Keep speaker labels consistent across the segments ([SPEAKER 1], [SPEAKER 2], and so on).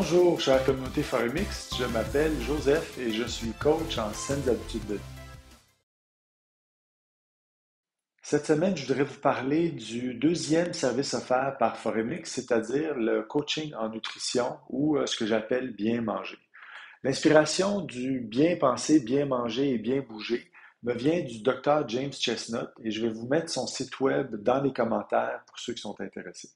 [SPEAKER 1] Bonjour, chère communauté Forex, je m'appelle Joseph et je suis coach en saines habitudes de vie. Cette semaine, je voudrais vous parler du deuxième service offert par Forex, c'est-à-dire le coaching en nutrition ou ce que j'appelle bien manger. L'inspiration du bien penser, bien manger et bien bouger me vient du Dr. James Chestnut et je vais vous mettre son site web dans les commentaires pour ceux qui sont intéressés.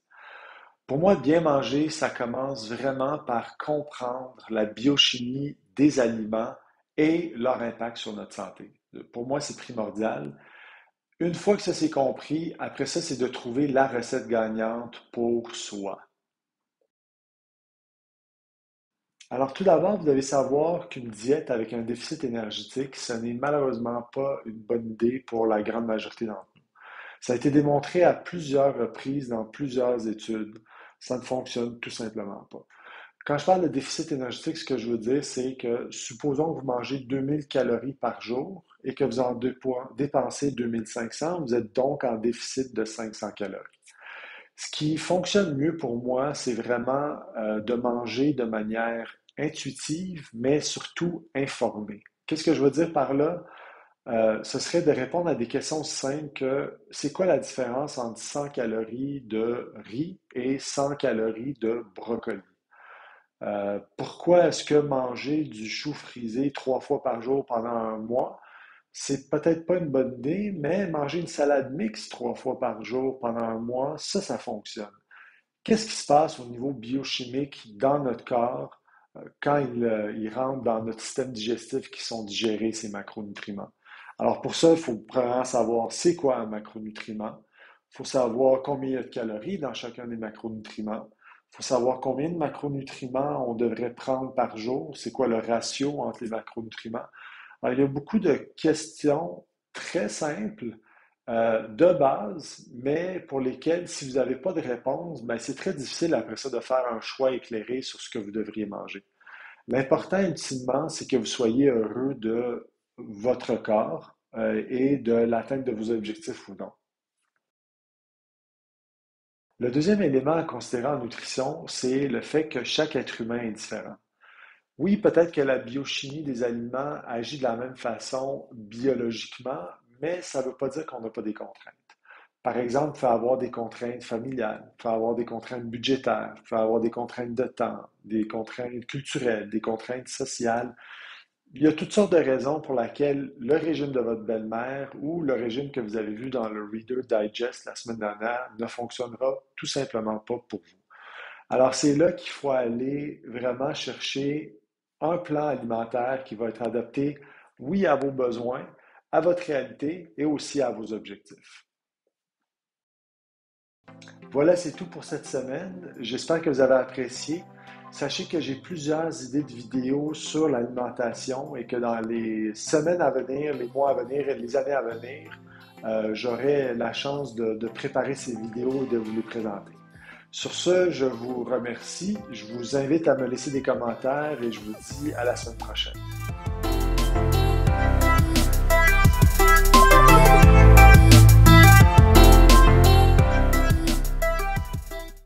[SPEAKER 1] Pour moi, bien manger, ça commence vraiment par comprendre la biochimie des aliments et leur impact sur notre santé. Pour moi, c'est primordial. Une fois que ça s'est compris, après ça, c'est de trouver la recette gagnante pour soi. Alors, tout d'abord, vous devez savoir qu'une diète avec un déficit énergétique, ce n'est malheureusement pas une bonne idée pour la grande majorité d'entre nous. Ça a été démontré à plusieurs reprises dans plusieurs études. Ça ne fonctionne tout simplement pas. Quand je parle de déficit énergétique, ce que je veux dire, c'est que supposons que vous mangez 2000 calories par jour et que vous en dépensez 2500, vous êtes donc en déficit de 500 calories. Ce qui fonctionne mieux pour moi, c'est vraiment de manger de manière intuitive, mais surtout informée. Qu'est-ce que je veux dire par là? Ce serait de répondre à des questions simples que c'est quoi la différence entre 100 calories de riz et 100 calories de brocoli? Pourquoi est-ce que manger du chou frisé 3 fois par jour pendant un mois, c'est peut-être pas une bonne idée, mais manger une salade mixte 3 fois par jour pendant un mois, ça fonctionne. Qu'est-ce qui se passe au niveau biochimique dans notre corps quand il rentre dans notre système digestif qui sont digérés, ces macronutriments? Alors pour ça, il faut premièrement savoir c'est quoi un macronutriment. Il faut savoir combien il y a de calories dans chacun des macronutriments. Il faut savoir combien de macronutriments on devrait prendre par jour. C'est quoi le ratio entre les macronutriments? Alors, il y a beaucoup de questions très simples de base, mais pour lesquelles, si vous n'avez pas de réponse, ben, c'est très difficile après ça de faire un choix éclairé sur ce que vous devriez manger. L'important, ultimement, c'est que vous soyez heureux de votre corps et de l'atteinte de vos objectifs ou non. Le deuxième élément à considérer en nutrition, c'est le fait que chaque être humain est différent. Oui, peut-être que la biochimie des aliments agit de la même façon biologiquement, mais ça ne veut pas dire qu'on n'a pas des contraintes. Par exemple, il faut avoir des contraintes familiales, il faut avoir des contraintes budgétaires, il faut avoir des contraintes de temps, des contraintes culturelles, des contraintes sociales. Il y a toutes sortes de raisons pour lesquelles le régime de votre belle-mère ou le régime que vous avez vu dans le Reader Digest la semaine dernière ne fonctionnera tout simplement pas pour vous. Alors, c'est là qu'il faut aller vraiment chercher un plan alimentaire qui va être adapté, oui, à vos besoins, à votre réalité et aussi à vos objectifs. Voilà, c'est tout pour cette semaine. J'espère que vous avez apprécié. Sachez que j'ai plusieurs idées de vidéos sur l'alimentation et que dans les semaines à venir, les mois à venir et les années à venir, j'aurai la chance de préparer ces vidéos et de vous les présenter. Sur ce, je vous remercie. Je vous invite à me laisser des commentaires et je vous dis à la semaine prochaine.